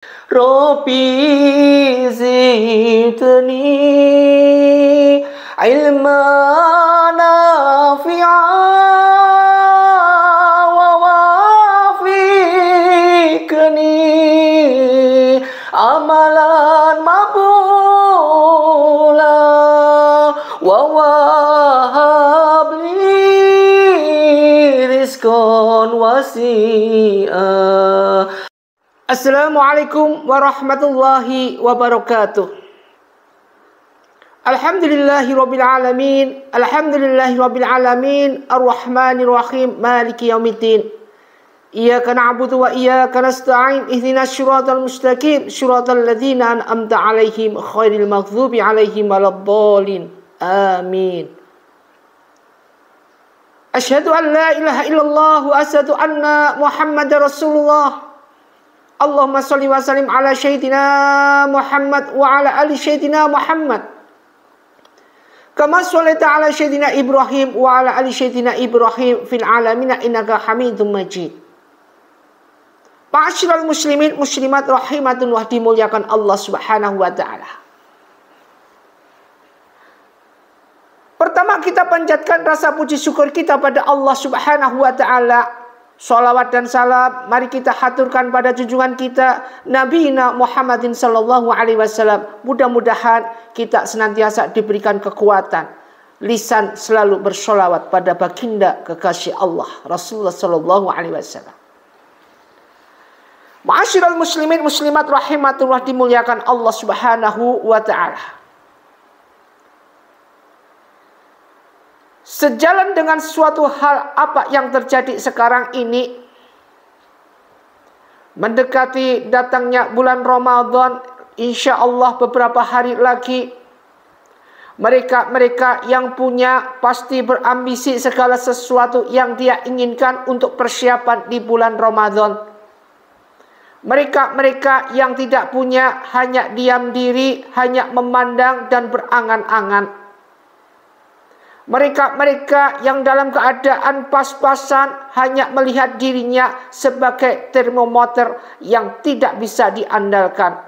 Rabbi zidni ilman nafi'an wa wafiqni amalan maqbula wa wahabli rizqan wasi'a. Assalamualaikum warahmatullahi wabarakatuh. Alhamdulillahirabbil alamin, alhamdulillahirabbil alamin, arrahmanir rahim, maliki yaumiddin. Iyyaka na'budu wa iyyaka nasta'in, ihdinas siratal mustaqim, siratal ladzina an'amta 'alaihim ghairil maghdubi 'alaihim waladdallin. Amin. Asyhadu an la ilaha illallah wa asyhadu anna Muhammadar Rasulullah. Allahumma sholli wa sallim ala sayyidina Muhammad wa ala ali sayyidina Muhammad. Kama shallaita ala sayyidina Ibrahim wa ala ali sayyidina Ibrahim fil alamin innaka Hamidum Majid. Ma'asyiral muslimin muslimat rahimatun wa dimuliakan Allah Subhanahu wa taala. Pertama kita panjatkan rasa puji syukur kita pada Allah Subhanahu wa taala. Salawat dan salam mari kita haturkan pada junjungan kita Nabi Muhammadin sallallahu alaihi wasallam. Mudah-mudahan kita senantiasa diberikan kekuatan lisan selalu bersolawat pada baginda kekasih Allah Rasulullah sallallahu alaihi wasallam. Ma'asyiral muslimin muslimat rahimatullah dimuliakan Allah Subhanahu wa taala. Sejalan dengan suatu hal apa yang terjadi sekarang ini, mendekati datangnya bulan Ramadan, insya Allah beberapa hari lagi, mereka yang punya pasti berambisi segala sesuatu yang dia inginkan untuk persiapan di bulan Ramadan. Mereka yang tidak punya hanya diam diri, hanya memandang dan berangan-angan. Mereka yang dalam keadaan pas-pasan hanya melihat dirinya sebagai termometer yang tidak bisa diandalkan.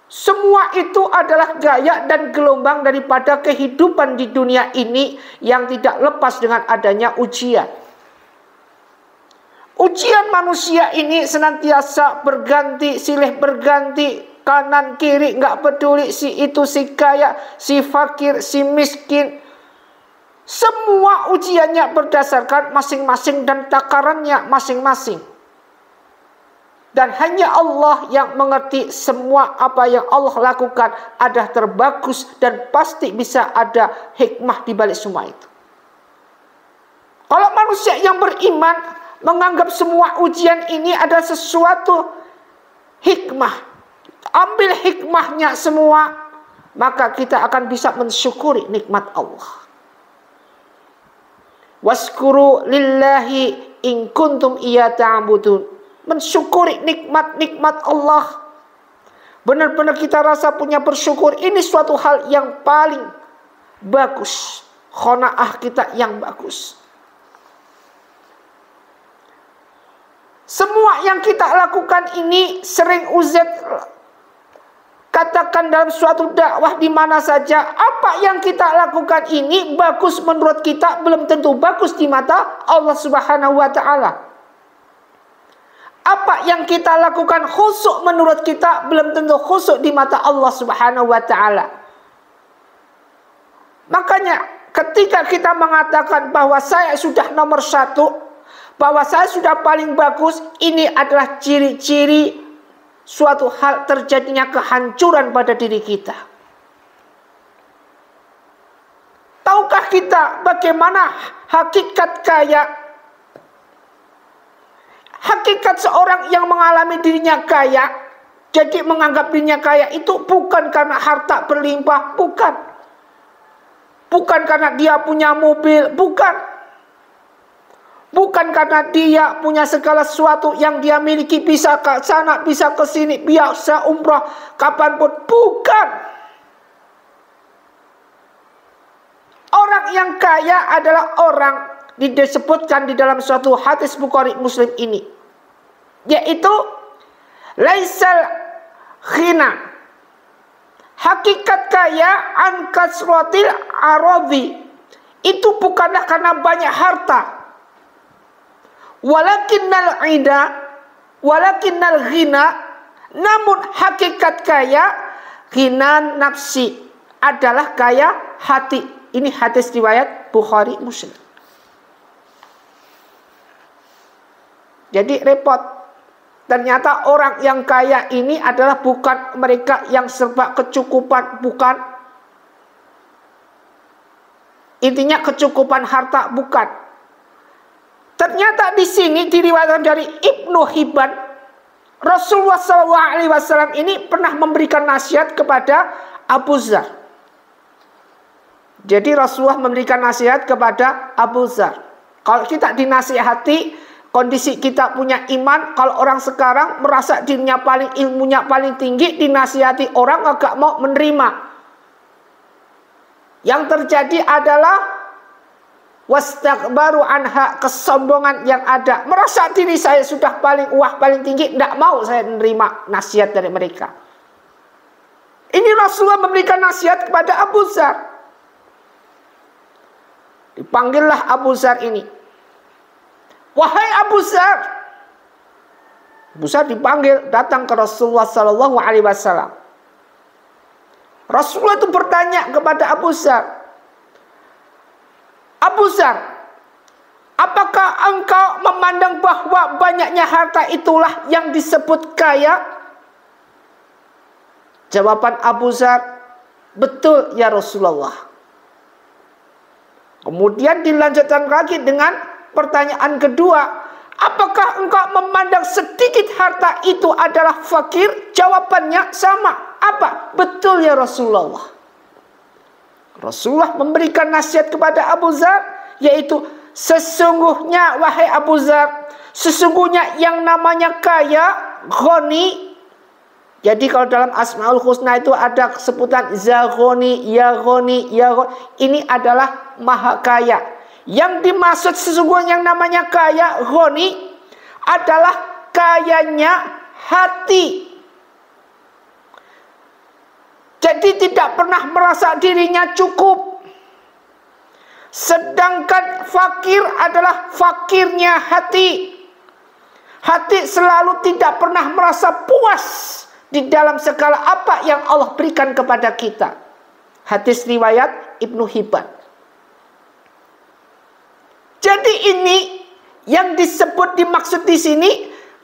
Semua itu adalah gaya dan gelombang daripada kehidupan di dunia ini yang tidak lepas dengan adanya ujian. Ujian manusia ini senantiasa berganti, silih berganti, kanan kiri nggak peduli, si itu si kaya, si fakir, si miskin. Semua ujiannya berdasarkan masing-masing dan takarannya masing-masing. Dan hanya Allah yang mengerti semua apa yang Allah lakukan ada terbagus dan pasti bisa ada hikmah di balik semua itu. Kalau manusia yang beriman menganggap semua ujian ini ada sesuatu hikmah, ambil hikmahnya semua, maka kita akan bisa mensyukuri nikmat Allah. Waskuru lillahi in kuntum iya ta'budun. Mensyukuri nikmat-nikmat Allah. Benar-benar kita rasa punya bersyukur. Ini suatu hal yang paling bagus. Qanaah kita yang bagus. Semua yang kita lakukan ini sering Uzet katakan dalam suatu dakwah di mana saja, apa yang kita lakukan ini bagus menurut kita belum tentu bagus di mata Allah Subhanahu wa taala. Apa yang kita lakukan khusyuk menurut kita belum tentu khusyuk di mata Allah Subhanahu wa taala. Makanya ketika kita mengatakan bahwa saya sudah nomor satu, bahwa saya sudah paling bagus, ini adalah ciri-ciri suatu hal terjadinya kehancuran pada diri kita. Tahukah kita bagaimana hakikat kaya? Hakikat seorang yang mengalami dirinya kaya, jadi menganggap dirinya kaya itu bukan karena harta berlimpah, bukan. Bukan karena dia punya mobil, bukan. Bukan karena dia punya segala sesuatu yang dia miliki, bisa ke sana, bisa ke sini, biasa umrah kapanpun. Bukan. Orang yang kaya adalah orang disebutkan di dalam suatu hadis Bukhari Muslim ini, yaitu Laisal ghina. Hakikat kaya an kasratil aradi. Itu bukanlah karena banyak harta. Walakinnal ghina, namun hakikat kaya ghina nafsi, adalah kaya hati. Ini hadis riwayat Bukhari Muslim. Jadi repot. Ternyata orang yang kaya ini adalah bukan mereka yang serba kecukupan, bukan. Intinya kecukupan harta, bukan. Ternyata di sini diriwayatkan dari Ibnu Hibban, Rasulullah SAW ini pernah memberikan nasihat kepada Abu Dzar. Jadi Rasulullah memberikan nasihat kepada Abu Dzar. Kalau kita dinasihati, kondisi kita punya iman, kalau orang sekarang merasa dirinya paling ilmunya paling tinggi, dinasihati orang agak mau menerima. Yang terjadi adalah wastakbaru anha, kesombongan yang ada. Merasa diri saya sudah paling paling tinggi, tidak mau saya menerima nasihat dari mereka. Ini Rasulullah memberikan nasihat kepada Abu Dzar. Dipanggillah Abu Dzar ini. Wahai Abu Dzar. Abu Dzar dipanggil, datang ke Rasulullah SAW. Rasulullah itu bertanya kepada Abu Dzar. Abu Dzar, apakah engkau memandang bahwa banyaknya harta itulah yang disebut kaya? Jawaban Abu Dzar, betul ya Rasulullah. Kemudian dilanjutkan lagi dengan pertanyaan kedua, apakah engkau memandang sedikit harta itu adalah fakir? Jawabannya sama. Apa? Betul ya Rasulullah. Rasulullah memberikan nasihat kepada Abu Dzar, yaitu sesungguhnya wahai Abu Dzar, sesungguhnya yang namanya kaya, ghani. Jadi kalau dalam Asmaul Husna itu ada sebutan Zaghoni, ya Ghani, ya Ghani. Ini adalah maha kaya. Yang dimaksud sesungguhnya yang namanya kaya, ghani, adalah kayanya hati. Jadi tidak pernah merasa dirinya cukup. Sedangkan fakir adalah fakirnya hati. Hati selalu tidak pernah merasa puas di dalam segala apa yang Allah berikan kepada kita. Hadis riwayat Ibnu Hibban. Jadi ini yang disebut dimaksud di sini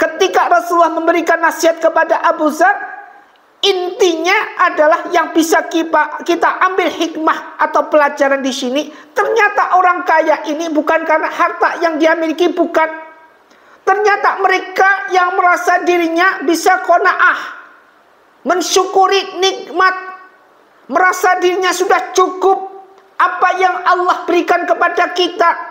ketika Rasulullah memberikan nasihat kepada Abu Dzar. Intinya adalah yang bisa kita ambil hikmah atau pelajaran di sini. Ternyata orang kaya ini bukan karena harta yang dia miliki, bukan. Ternyata mereka yang merasa dirinya bisa qanaah, mensyukuri nikmat, merasa dirinya sudah cukup apa yang Allah berikan kepada kita.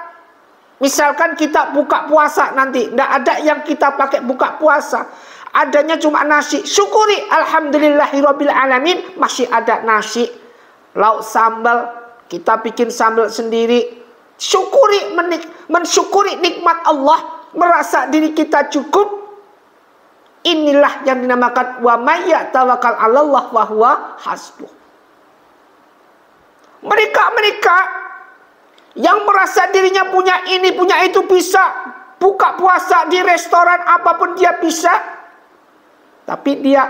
Misalkan kita buka puasa nanti, tidak ada yang kita pakai buka puasa. Adanya cuma nasi, syukuri alhamdulillahirabbil alamin, masih ada nasi, lauk sambal, kita bikin sambal sendiri. Syukuri, mensyukuri nikmat Allah, merasa diri kita cukup. Inilah yang dinamakan wa may yatawakkal 'alallah wa huwa hasbuh. Mereka yang merasa dirinya punya ini, punya itu, bisa buka puasa di restoran apapun dia bisa. Tapi dia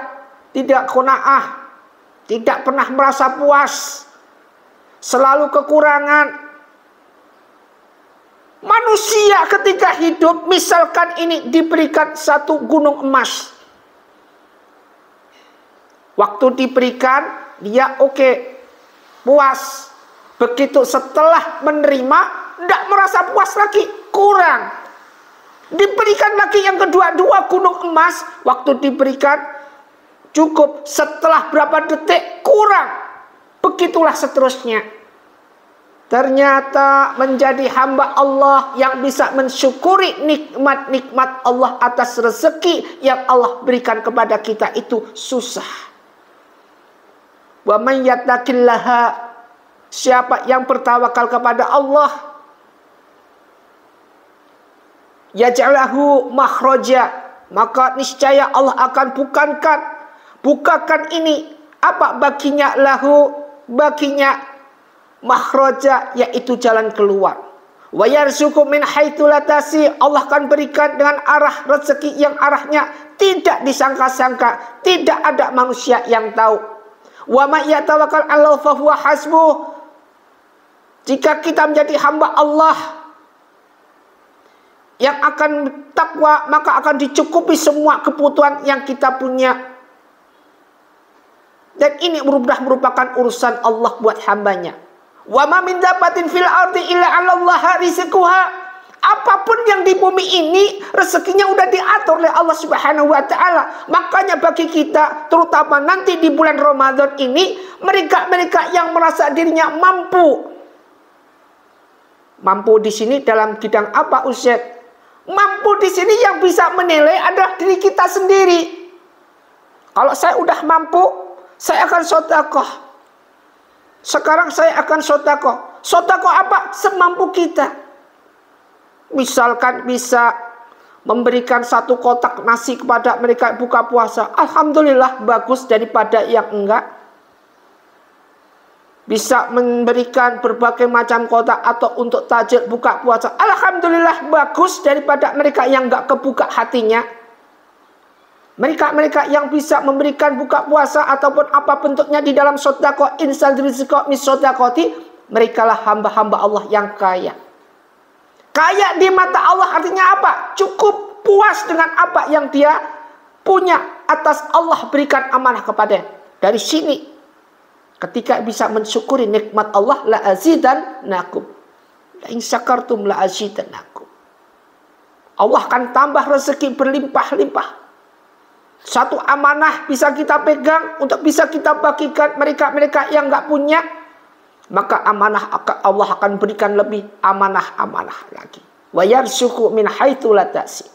tidak qanaah, tidak pernah merasa puas, selalu kekurangan. Manusia ketika hidup, misalkan ini diberikan satu gunung emas. Waktu diberikan, dia oke, puas. Begitu setelah menerima, tidak merasa puas lagi, kurang. Diberikan lagi yang kedua, 2 gunung emas. Waktu diberikan cukup, setelah berapa detik kurang. Begitulah seterusnya. Ternyata menjadi hamba Allah yang bisa mensyukuri nikmat-nikmat Allah atas rezeki yang Allah berikan kepada kita itu susah. Wa man yattaqillaha, siapa yang bertawakal kepada Allah, yaj'alahu makhraja, maka niscaya Allah akan bukakan ini apa baginya baginya makhraja, yaitu jalan keluar. Wa yarzuqu min haitsu la tasih, Allah akan berikan dengan arah rezeki yang arahnya tidak disangka-sangka, tidak ada manusia yang tahu. Wa may yatawakkal 'ala Allah fa huwa hasbuh. Jika kita menjadi hamba Allah yang akan takwa, maka akan dicukupi semua kebutuhan yang kita punya. Dan ini merupakan urusan Allah buat hambanya. Wa ma min dabbatin fil ardi illa 'ala Allah rizquha. Apapun yang di bumi ini rezekinya udah diatur oleh Allah Subhanahu wa taala. Makanya bagi kita, terutama nanti di bulan Ramadan ini, mereka yang merasa dirinya mampu. Mampu di sini dalam bidang apa, Ustaz? Mampu di sini yang bisa menilai adalah diri kita sendiri. Kalau saya udah mampu, saya akan sedekah. Sekarang saya akan sedekah. Sedekah apa? Semampu kita. Misalkan bisa memberikan 1 kotak nasi kepada mereka buka puasa, alhamdulillah, bagus daripada yang enggak. Bisa memberikan berbagai macam kotak atau untuk tajil buka puasa, alhamdulillah, bagus daripada mereka yang enggak kebuka hatinya. Mereka yang bisa memberikan buka puasa ataupun apa bentuknya di dalam sedekah, insal rizqa mis sedekati, merekalah hamba-hamba Allah yang kaya. Kaya di mata Allah artinya apa? Cukup puas dengan apa yang dia punya atas Allah berikan amanah kepadanya. Dari sini, ketika bisa mensyukuri nikmat Allah, la azidannakum. La in syakartum la azidannakum. Allah akan tambah rezeki berlimpah-limpah. Satu amanah bisa kita pegang untuk bisa kita bagikan mereka yang nggak punya. Maka amanah Allah akan berikan lebih amanah-amanah lagi. Wa yarzuqu min haitsu la tasih.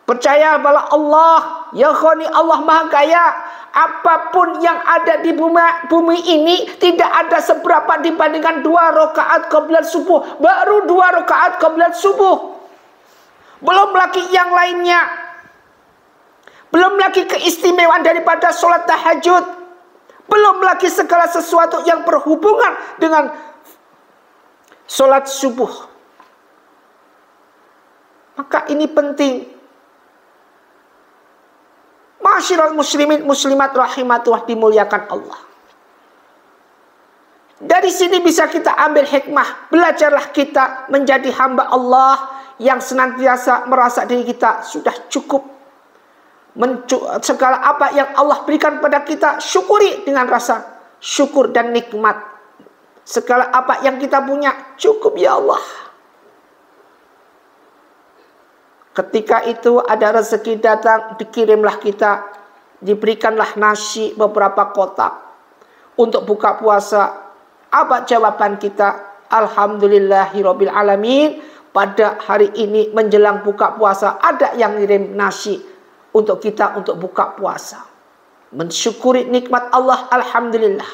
Percaya bahwa Allah, ya khani, Allah Maha Kaya. Apapun yang ada di bumi ini tidak ada seberapa dibandingkan 2 rakaat qabla subuh. Baru 2 rakaat qabla subuh. Belum lagi yang lainnya. Belum lagi keistimewaan daripada sholat tahajud. Belum lagi segala sesuatu yang berhubungan dengan sholat subuh. Maka ini penting. Ma'asyiral muslimin muslimat rahimatullah, dimuliakan Allah. Dari sini bisa kita ambil hikmah. Belajarlah kita menjadi hamba Allah yang senantiasa merasa diri kita sudah cukup. Segala apa yang Allah berikan pada kita, syukuri dengan rasa syukur dan nikmat. Segala apa yang kita punya, cukup ya Allah. Ketika itu ada rezeki datang, dikirimlah kita, diberikanlah nasi beberapa kotak untuk buka puasa. Apa jawaban kita? Alhamdulillahirabbil alamin. Pada hari ini menjelang buka puasa ada yang ngirim nasi untuk kita untuk buka puasa. Mensyukuri nikmat Allah, alhamdulillah.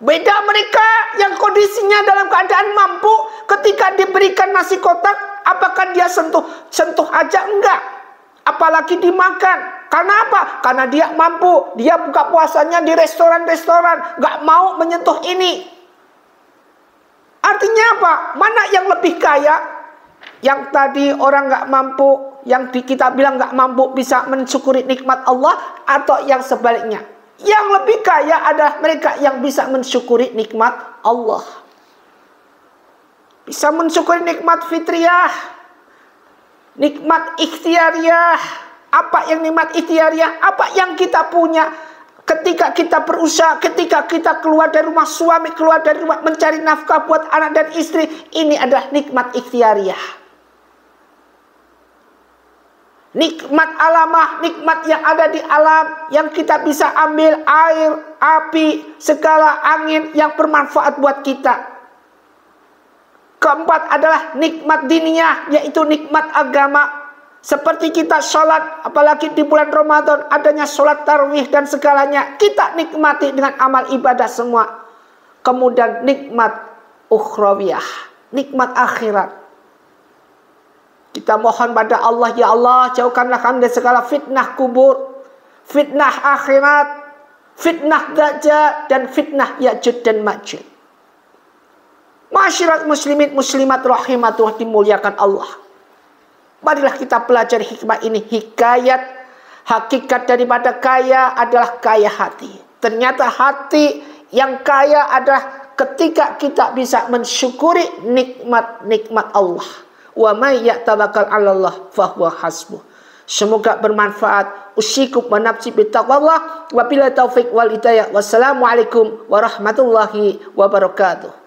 Beda mereka yang kondisinya dalam keadaan mampu, ketika diberikan nasi kotak, apakah dia sentuh aja? Enggak. Apalagi dimakan. Karena apa? Karena dia mampu. Dia buka puasanya di restoran-restoran, enggak mau menyentuh ini. Artinya apa? Mana yang lebih kaya? Yang tadi orang nggak mampu, yang kita bilang nggak mampu bisa mensyukuri nikmat Allah, atau yang sebaliknya? Yang lebih kaya adalah mereka yang bisa mensyukuri nikmat Allah. Bisa mensyukuri nikmat fitriyah, nikmat ikhtiariyah. Apa yang nikmat ikhtiariyah? Apa yang kita punya ketika kita berusaha, ketika kita keluar dari rumah suami, keluar dari rumah mencari nafkah buat anak dan istri. Ini adalah nikmat ikhtiariyah. Nikmat alamah, nikmat yang ada di alam, yang kita bisa ambil air, api, segala angin yang bermanfaat buat kita. Keempat adalah nikmat diniyah, yaitu nikmat agama. Seperti kita sholat, apalagi di bulan Ramadan, adanya sholat tarawih dan segalanya. Kita nikmati dengan amal ibadah semua. Kemudian nikmat ukhrawiyah, nikmat akhirat. Kita mohon pada Allah, ya Allah, jauhkanlah kami dari segala fitnah kubur, fitnah akhirat, fitnah dajjal, dan fitnah Ya'juj dan Ma'juj. Masyarakat muslimin muslimat rahimatullah dimuliakan Allah. Marilah kita pelajari hikmah ini. Hikayat, hakikat daripada kaya adalah kaya hati. Ternyata hati yang kaya adalah ketika kita bisa mensyukuri nikmat-nikmat Allah. Wa may yatawakkal 'alallah fahuwa hasbuh. Semoga bermanfaat. Usikum wa nafsi bittaqwallah. Wabillahi taufiq wal hidayah. Wassalamualaikum warahmatullahi wabarakatuh.